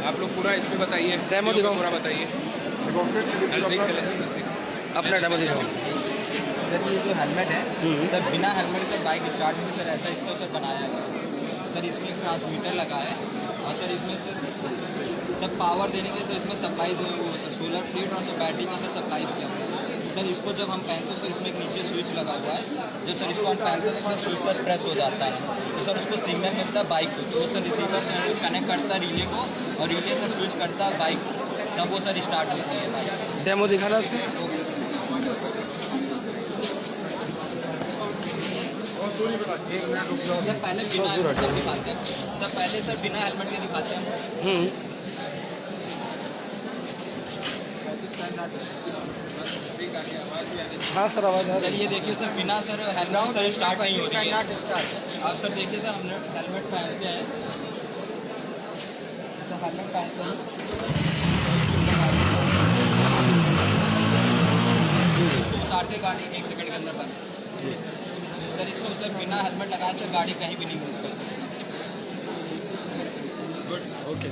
आप लोग पूरा इसमें बताइए, डेमो दिखाओ, पूरा बताइए, नजदीक चले अपना डेमो दिखाओ। सर ये जो हेलमेट है सर, बिना हेलमेट से बाइक स्टार्ट नहीं सर, ऐसा इसको सर बनाया गया सर। इसमें एक ट्रांसमीटर लगा है और सर इसमें सर पावर देने के लिए सर इसमें सप्लाई सर सोलर प्लेट और सर बैटरी का सर सप्लाई किया हुआ है सर। इसको जब हम पहनते हैं सर, इसमें एक नीचे स्विच लगा हुआ है। जब सर इसको हम पहनते हैं सर, स्विच सर प्रेस हो जाता है तो सर उसको सिग्नल मिलता है बाइक को, तो सर रिसीवर कनेक्ट करता है रिले को और रिले से स्विच करता है बाइक को, तब वो सर स्टार्ट होती है बाइक। डेमो दिखाना इसमें। सर पहले बिना हेलमेट के दिखाते हैं सर, पहले सर बिना हेलमेट के दिखाते हैं। हाँ सर, आवाज़ आ सर रही ये देखिए सर, बिना सर हेलमेट सर स्टार्ट नहीं हो रही है। आप सर देखिए सर, हमने हेलमेट पहन के आए सर, हेलमेट पहन के उतार के गाड़ी 1 सेकंड के अंदर बंद सर। इसको सर बिना हेलमेट लगाए सर गाड़ी कहीं भी नहीं मूव कर सकती। Good, okay.